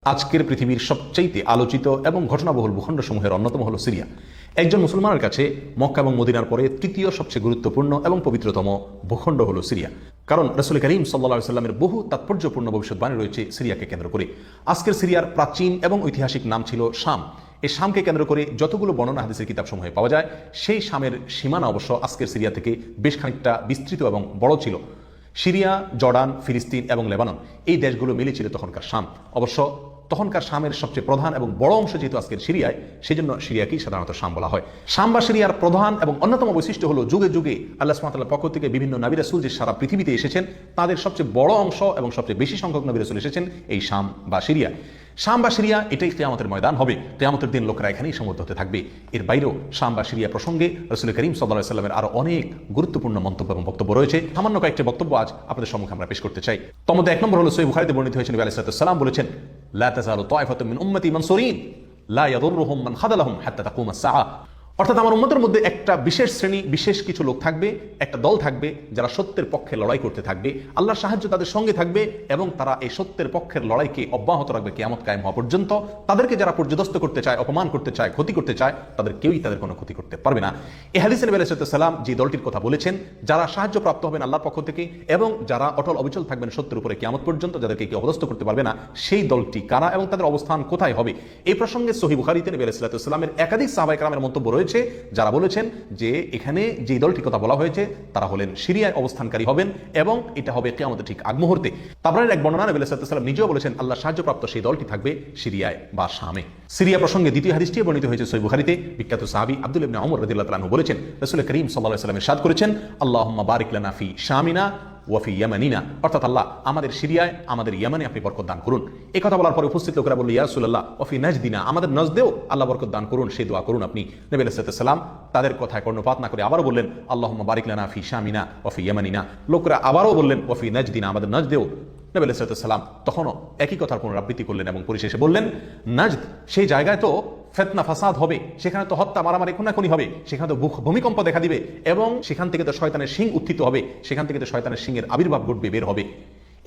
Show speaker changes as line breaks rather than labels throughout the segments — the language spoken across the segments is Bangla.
আজকের পৃথিবীর সবচাইতে আলোচিত এবং ঘটনাবহুল ভূখণ্ডসমূহের অন্যতম হল সিরিয়া। একজন মুসলমানের কাছে মক্কা এবং মদিনার পরে তৃতীয় সবচেয়ে গুরুত্বপূর্ণ এবং পবিত্রতম ভূখণ্ড হল সিরিয়া। কারণ রাসূল করিম সাল্লাল্লাহু আলাইহি ওয়াসাল্লামের বহু তাৎপর্যপূর্ণ ভবিষ্যৎবাণী রয়েছে সিরিয়াকে কেন্দ্র করে। আজকের সিরিয়ার প্রাচীন এবং ঐতিহাসিক নাম ছিল শাম। এই শামকে কেন্দ্র করে যতগুলো বর্ণনা হাদিসের কিতাবসমূহে পাওয়া যায়, সেই শামের সীমানা অবশ্য আজকের সিরিয়া থেকে বেশ খানিকটা বিস্তৃত এবং বড় ছিল। সিরিয়া, জর্ডান, ফিলিস্তিন এবং লেবানন এই দেশগুলো মিলে ছিল তখনকার শাম। অবশ্য তখনকার শামের সবচেয়ে প্রধান এবং বড় অংশ যেহেতু আজকের সিরিয়ায়, সেই জন্য সিরিয়াকেই সাধারণত শাম বলা হয়। শাম বা সিরিয়ার প্রধান এবং অন্যতম বৈশিষ্ট্য হলো যুগে যুগে আল্লাহ সুবহানাহু ওয়া তাআলার পক্ষ থেকে বিভিন্ন নবী রাসূল যে সারা পৃথিবীতে এসেছেন, তাদের সবচেয়ে বড় অংশ এবং সবচেয়ে বেশি সংখ্যক নবী রাসূল এসেছেন এই শাম বা সিরিয়া। শাম বা সিরিয়া এটাই কিয়ামতের ময়দান হবে। কিয়ামতের দিন লোকেরা এখানেই সমবেত হতে থাকবে। এর বাইরেও শাম বা সিরিয়া প্রসঙ্গে রাসূল করিম সাল্লাল্লাহু আলাইহি ওয়াসাল্লামের আরো অনেক গুরুত্বপূর্ণ মন্তব্য এবং বক্তব্য রয়েছে। সামান্য কয়েকটি বক্তব্য আজ আপনাদের সম্মুখে আমরা পেশ করতে চাই। তার মধ্যে এক নম্বর হলো সহিহ বুখারীতে বর্ণিত হয়েছে, নবী আলাইহিস সালাম বলেছেন, লা তাযালু তায়ফাতুম মিন উম্মতি মানসুরিন লা ইয়াদুররুহুম মান খাযালাহুম হাত্তা তাকুমাস সাআহ। অর্থাৎ আমার উম্মতের মধ্যে একটা বিশেষ শ্রেণী, বিশেষ কিছু লোক থাকবে, একটা দল থাকবে যারা সত্যের পক্ষে লড়াই করতে থাকবে, আল্লাহর সাহায্য তাদের সঙ্গে থাকবে এবং তারা এই সত্যের পক্ষের লড়াইকে অব্যাহত রাখবে কিয়ামত কায়েম হওয়া পর্যন্ত। তাদেরকে যারা পর্যদস্ত করতে চায়, অপমান করতে চায়, ক্ষতি করতে চায়, তাদের কেউই তাদের কোনো ক্ষতি করতে পারবে না। এই হাদিসে নবী আলাইহিস সালাম যে দলটির কথা বলেছেন, যারা সাহায্য প্রাপ্ত হবেন আল্লাহর পক্ষ থেকে এবং যারা অটল অবিচল থাকবেন সত্যের উপরে কিয়ামত পর্যন্ত, যাদেরকে কেউ অপদস্থ করতে পারবে না, সেই দলটি কারা এবং তাদের অবস্থান কোথায় হবে, এই প্রসঙ্গে সহিহ বুখারীতে নবী আলাইহিস সালামের একাধিক সাহাবায়ে কেরামের মন্তব্য রয়েছে, যারা বলেছেন যে এখানে যে দলটির কথা বলা হয়েছে তারা হলেন সিরিয়ায় অবস্থানকারী হবেন এবং এটা হবে কিয়ামতের ঠিক আগ মুহূর্তে। তাবরানীর এক বর্ণনা নবী আলাইহিস সালাম নিজেও বলেছেন আল্লাহ সাহায্যপ্রাপ্ত সেই দলটি থাকবে সিরিয়ায় বা শামে। সিরিয়া প্রসঙ্গে দ্বিতীয় হাদিসটি বর্ণিত হয়েছে সহিহ বুখারীতে। বিখ্যাত সাহাবী আব্দুল্লাহ ইবনে ওমর রাদিয়াল্লাহু তাআলা আনহু বলেছেন, রাসূল করিম সাল্লাল্লাহু আলাইহি ওয়াসাল্লাম ইরশাদ করেছেন, আল্লাহুম্মা বারিক লানা ফি শামিনা ওয়াফি ইয়ামানিনা, অর্থাৎ আল্লাহ আমাদের সিরিয়ায়, আমাদের ইয়ামানে আপনি বরকত দান করুন। এই কথা বলার পরে উপস্থিত লোকেরা বলল, ইয়া রাসূলুল্লাহ ওয়াফি নাজদিনা, আমাদের নজদেও আল্লাহ বরকত দান করুন, সেই দোয়া করুন আপনি। নবী আলাইহিস সালাম তাদের কথায় কর্ণপাত না করে আবারও বললেন, আল্লাহুম্মা বারিক লানা ফি শামিনা ওয়াফি ইয়ামানিনা। লোকেরা আবারও বললেন, ওয়াফি নাজদিনা, আমাদের নজদেও। নবী আলাইহিস সালাম তখনও একই কথার পুনরাবৃত্তি করলেন এবং পরিশেষে বললেন, নাজদ সেই জায়গায় তো ফিতনা ফাসাদ হবে, সেখানে তো হত্যা মারামারি খুনাখুনি হবে, সেখানে তো ভূমিকম্প দেখা দিবে এবং সেখান থেকে তো শয়তানের শিং উত্থিত হবে, সেখান থেকে তো শয়তানের শিংয়ের আবির্ভাব ঘটবে, বের হবে।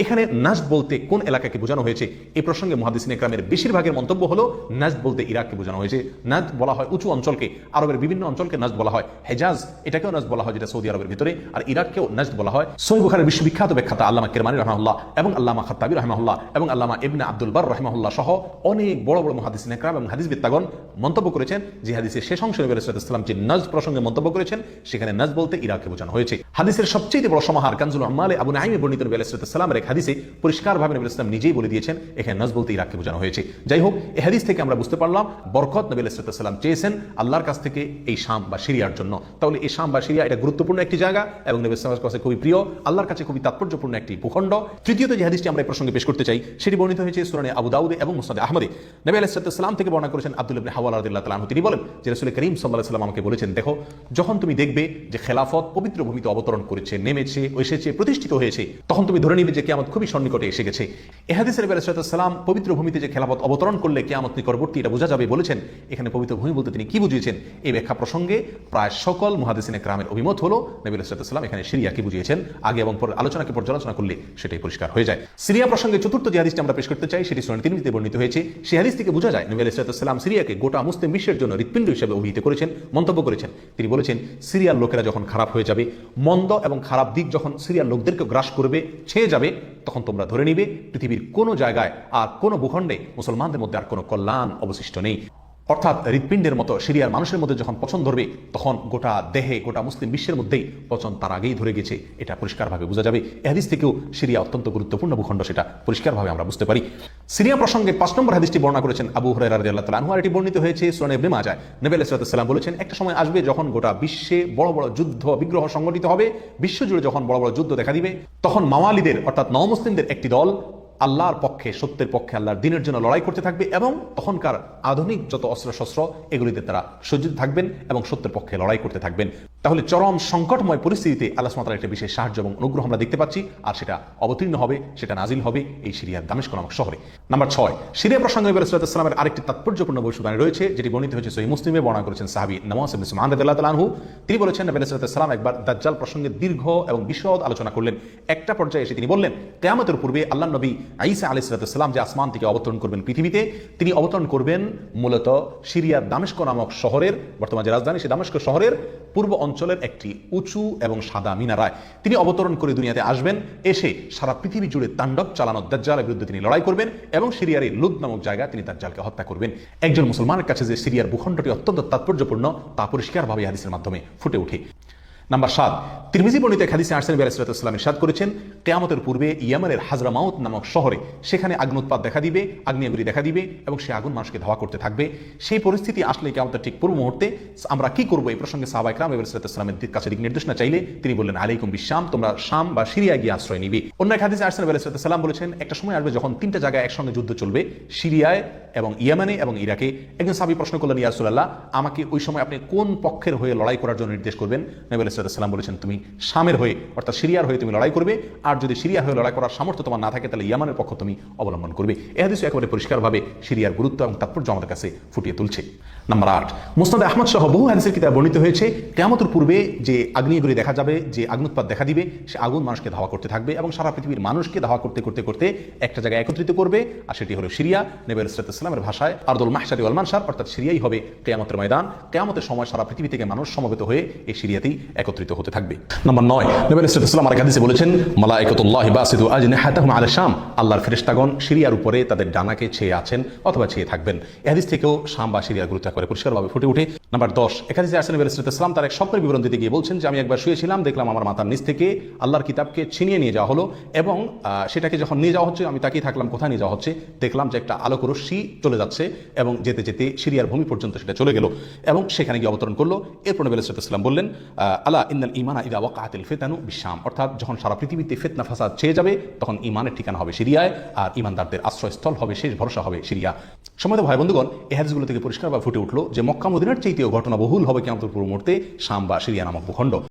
এখানে নাজদ বলতে কোন এলাকাকে বোঝানো হয়েছে, এই প্রসঙ্গে মুহাদ্দিসিন ইকরামের বেশিরভাগের মন্তব্য হলো নাজদ বলতে ইরাককে বোঝানো হয়েছে। নাজদ বলা হয় উঁচু অঞ্চলকে, আরবের বিভিন্ন অঞ্চলকে নাজদ বলা হয়। হেজাজ এটাকেও নাজদ বলা হয়, যেটা সৌদি আরবের ভিতরে, আর ইরাককেও নাজদ বলা হয়। সহিহ বুখারীর বিশ্ববিখ্যাত ব্যাখ্যাতা আল্লামা কিরমানী রাহিমাহুল্লাহ এবং আল্লামা খাত্তাবী রাহিমাহুল্লাহ এবং আল্লামা ইবনে আব্দুল বার রাহিমাহুল্লাহ সহ অনেক বড় বড় মুহাদ্দিসিন ইকরাম এবং হাদিসবিদগণ মন্তব্য করেছেন যে হাদিসের শেষ অংশে নবী আলাইহিস সালাম যে নাজদ প্রসঙ্গে মন্তব্য করেছেন, সেখানে নাজদ বলতে ইরাককে বোঝানো হয়েছে। হাদিসের সবচেয়ে বড় সমাহার কানজুল উম্মালে আবু নাঈমে বর্ণিত নবী আলাইহিস সালামের এক হাদিসে পরিষ্কারভাবে নবী আলাইহিস সালাম নিজেই বলে দিয়েছেন এখানে নাজদ বলতে ইরাককে বোঝানো হয়েছে। যাই হোক, এই হাদিস থেকে আমরা বুঝতে পারলাম বরকত নবী আলাইহিস সালাম চেয়েছেন আল্লাহর কাছ থেকে এই শাম বা সিরিয়ার জন্য। তাহলে এই শাম বা সিরিয়া এটা গুরুত্বপূর্ণ একটি জায়গা এবং নবী সাল্লাল্লাহু আলাইহি ওয়াসাল্লামের কাছে খুবই প্রিয়, আল্লাহর কাছে খুবই তাৎপর্যপূর্ণ একটি ভূখণ্ড। তৃতীয়ত যে হাদিসটি আমরা এই প্রসঙ্গে পেশ করতে চাই, সেটি বর্ণিত হয়েছে সুনানে আবু দাউদে এবং মুসনাদে আহমদে। নবী আলাইহিস সালাম থেকে বর্ণনা করেছেন আব্দুল্লাহ ইবনে হাওয়ালা রাদিয়াল্লাহু তাআলা আনহু, তিনি বলেন যে রাসূল করিম সাল্লাল্লাহু আলাইহি ওয়াসাল্লাম আমাকে বলেছেন, দেখো যখন তুমি দেখবে যে খেলাফত পবিত্র ভূমিতে অবতরণ করেছে, নেমেছে, এসেছে, প্রতিষ্ঠিত হয়েছে, তখন তুমি ধরে নিবে যে কিয়ামত খুবই সন্নিকটে এসে গেছে। এই হাদিসে নবী আলাইহিস সালাম পবিত্র ভূমিতে যে খেলাফত অবতরণ করলে কিয়ামত নিকটবর্তী এটা বোঝা যাবে বলেছেন। এখানে পবিত্র ভূমি বলতে তিনি কি বুঝিয়েছেন, এই ব্যাখ্যা প্রসঙ্গে প্রায় সকল মুহাদ্দিসিন ইকরামের অভিমত হলো নবী আলাইহিস সালাম এখানে সিরিয়াকে বুঝিয়েছেন। আগে এবং পরে আলোচনাকে পর্যালোচনা করলে সেটাই পরিষ্কার হয়ে যায়। সিরিয়া প্রসঙ্গে চতুর্থ যে হাদিসটি আমরা পেশ করতে চাই, সেটি সুনান তিরমিজিতে বর্ণিত হয়েছে। সেই হাদিস থেকে বোঝা যায় নবী আলাইহিস সালাম সিরিয়াকে গোটা মুসলিম বিশ্বের জন্য হৃৎপিণ্ড হিসেবে অভিহিত করেছেন, মন্তব্য করেছেন। তিনি বলেছেন, সিরিয়ার লোকেরা যখন খারাপ হয়ে যাবে, মন্দ এবং খারাপ দিক যখন সিরিয়ার লোকদেরকে গ্রাস করবে, ছেয়ে যাবে, তখন তোমরা ধরে নিবে পৃথিবীর কোনো জায়গায় আর কোনো ভূখণ্ডে মুসলমানদের মধ্যে আর কোনো কল্যাণ অবশিষ্ট নেই। অর্থাৎ হৃৎপিণ্ডের মতো সিরিয়ার মানুষের মধ্যে যখন পচন ধরবে, তখন গোটা দেহে, গোটা মুসলিম বিশ্বের মধ্যেই পচন তার আগেই ধরে গেছে, এটা পরিষ্কারভাবে বোঝা যাবে। এই হাদিস থেকেও সিরিয়া অত্যন্ত গুরুত্বপূর্ণ ভূখণ্ড, সেটা পরিষ্কারভাবে আমরা বুঝতে পারি। সিরিয়া প্রসঙ্গে 5 নম্বর হাদিসটি বর্ণনা করেছেন আবু হুরায়রা রাদিয়াল্লাহু তাআলা আনহু, আর এটি বর্ণিত হয়েছে সুনানে ইবনে মাজাহ। নবী আলাইহিস সালাম বলেছেন, একটা সময় আসবে যখন গোটা বিশ্বে বড় বড় যুদ্ধ বিগ্রহ সংগঠিত হবে, বিশ্বজুড়ে যখন বড় বড় যুদ্ধ দেখা দিবে, তখন মাওয়ালিদের অর্থাৎ নওমুসলিমদের একটি দল আল্লাহর পক্ষে, সত্যের পক্ষে, আল্লাহর দ্বীনের জন্য লড়াই করতে থাকবে এবং তখনকার আধুনিক যত অস্ত্র শস্ত্র এগুলিতে তারা সজ্জিত থাকবেন এবং সত্যের পক্ষে লড়াই করতে থাকবেন। তাহলে চরম সংকটময় পরিস্থিতিতে আল্লাহ সুবহানাহু ওয়া তাআলার একটা বিশেষ সাহায্য এবং অনুগ্রহ আমরা দেখতে পাচ্ছি, আর সেটা অবতীর্ণ হবে, সেটা নাজিল হবে এই সিরিয়ার দামেস্ক নামক শহরে। নাম্বার 6, সিরিয়া প্রসঙ্গে নবী রাসূলুল্লাহ সাল্লাল্লাহু আলাইহি ওয়াসাল্লামের আরেকটি তাৎপর্যপূর্ণ ভবিষ্যদ্বাণী রয়েছে, যেটি বর্ণিত হয়েছে সহিহ মুসলিমে। বর্ণনা করেছেন সাহাবী নওয়াস ইবনে সুবহান রাদিয়াল্লাহু তাআলা আনহু। তিনি বলেছেন, নবী রাসূলুল্লাহ সাল্লাল্লাহু আলাইহি ওয়াসাল্লাম একবার দাজ্জাল প্রসঙ্গে দীর্ঘ এবং বিশদ আলোচনা করলেন। একটা পর্যায়ে এসে তিনি বললেন, কিয়ামতের পূর্বে আল্লাহর নবী ঈসা আলাইহিস সালাম যে আসমান থেকে অবতরণ করবেন পৃথিবীতে, তিনি অবতরণ করবেন মূলত সিরিয়ার দামেস্ক নামক শহরের, বর্তমান যে রাজধানী সে দামেস্ক শহরের পূর্ব অঞ্চলের একটি উঁচু এবং সাদা মিনারায় তিনি অবতরণ করে দুনিয়াতে আসবেন। এসে সারা পৃথিবী জুড়ে তাণ্ডব চালানো দাজ্জালের বিরুদ্ধে তিনি লড়াই করবেন এবং সিরিয়ার এই লুদ নামক জায়গায় তিনি দাজ্জালকে হত্যা করবেন। একজন মুসলমানের কাছে যে সিরিয়ার ভূখণ্ডটি অত্যন্ত তাৎপর্যপূর্ণ তা পরিষ্কারভাবে হাদিসের মাধ্যমে ফুটে ওঠে। নাম্বার 7, তিরমিজি বর্ণিত হাদিসে আসেন নবী আলাইহিস সালাম ইরশাদ করেছেন, কিয়ামতের পূর্বে ইয়ামানের হাজরামাউত নামক শহরে সেখানে আগ্নেয়ুৎপাত দেখা দিবে, আগ্নেয়গিরি দেখা দিবে এবং সেই আগুন মানুষকে ধাওয়া করতে থাকবে। সেই পরিস্থিতি আসলে কিয়ামতের ঠিক পূর্ব মুহূর্তে আমরা কি করব, এই প্রসঙ্গে সাহাবায়ে কেরাম নবী আলাইহিস সালামের কাছে দিক নির্দেশনা চাইলে তিনি বললেন, আলাইকুম বিশাম, তোমরা শাম বা সিরিয়া গিয়ে আশ্রয় নিবে। অন্য এক হাদিসে আসেন নবী আলাইহিস সালাম বলেছেন, একটা সময় আসবে যখন তিনটা জায়গায় একসঙ্গে যুদ্ধ চলবে, সিরিয়ায় এবং ইয়ামানে এবং ইরাকে। একজন সাহাবী প্রশ্ন করলেন, ইয়া রাসূলুল্লাহ, আমাকে ওই সময় আপনি কোন পক্ষের হয়ে লড়াই করার জন্য নির্দেশ করবেন? নবী আলাইহিস সালাম বলেছেন, তুমি শামের হয়ে অর্থাৎ সিরিয়ার হয়ে তুমি লড়াই করবে, আর যদি সিরিয়ার হয়ে লড়াই করার সামর্থ্য তোমার না থাকে তাহলে ইয়ামানের পক্ষ তুমি অবলম্বন করবে। এই হাদিস একেবারে পরিষ্কারভাবে সিরিয়ার গুরুত্ব এবং তাৎপর্য আমাদের কাছে ফুটিয়ে তুলছে। নাম্বার 8, মুসনাদ আহমদ সহ বহু হাদিসের কিতাবে বর্ণিত হয়েছে, কিয়ামতের পূর্বে যে আগ্নেয়গিরি দেখা যাবে, যে আগ্নেয়ুৎপাত দেখা দিবে, সে আগুন মানুষকে ধাওয়া করতে থাকবে এবং সারা পৃথিবীর মানুষকে ধাওয়া করতে করতে করতে একটা জায়গায় একত্রিত করবে, আর সেটি হলো সিরিয়া। নবী আলাইহিস সালামের ভাষায় আরদুল মাহশারি ওয়াল মানশার, অর্থাৎ সিরিয়াই হবে কিয়ামতের ময়দান। কিয়ামতের সময় সারা পৃথিবী থেকে মানুষ সমবেত হয়ে এই সিরিয়াতেই একত্রিত হতে থাকবে। নাম্বার 9, নবী আলাইহিস সালাম আরেক হাদিসে বলেছেন, মালায়েকাতুল্লাহি বাসিতু আজনিহাতাহুম আলা শাম, আল্লাহর ফেরেশতাগণ সিরিয়ার উপরে তাদের ডানাকে ছেয়ে আছেন অথবা ছেয়ে থাকবেন। এই হাদিস থেকেও শাম বা সিরিয়ার গুরুত্ব করে পরিষ্কারভাবে ফুটে ওঠে। নাম্বার 10, এক হাদিসে আসেন নবী আলাইহিস সালাম তার এক স্বপ্নের বিবরণ দিতে গিয়ে বলছেন যে, আমি একবার শুয়েছিলাম, দেখলাম আমার মাথার নিচ থেকে আল্লাহর কিতাবকে ছিনিয়ে নিয়ে যাওয়া হলো এবং সেটাকে যখন নিয়ে যাওয়া হচ্ছে আমি তাকিয়ে থাকলাম কোথায় নিয়ে যাওয়া হচ্ছে। দেখলাম যে একটা আলোক রশ্মি চলে যাচ্ছে এবং যেতে যেতে সিরিয়ার ভূমি পর্যন্ত সেটা চলে গেল এবং সেখানে গিয়ে অবতরণ করলো। এরপর নবী আলাইহিস সালাম বললেন, আলা ইন্নাল ঈমানা ইযা ওয়াকাআতিল ফিতানু বিশাম, অর্থাৎ যখন সারা পৃথিবীতে ফিতনা ফাসাদ ছেয়ে যাবে তখন ঈমানের ঠিকানা হবে সিরিয়ায়, আর ঈমানদারদের আশ্রয়স্থল হবে, শেষ ভরসা হবে সিরিয়া। সম্মানিত ভাই বন্ধুগণ, এই হাদিসগুলো থেকে পরিষ্কারভাবে ফুটে উঠলো যে মক্কা মদিনার চাইতেও ঘটনা বহুল হবে কিয়ামতের পূর্ব মুহূর্তে শাম বা সিরিয়া নামক ভূখণ্ড।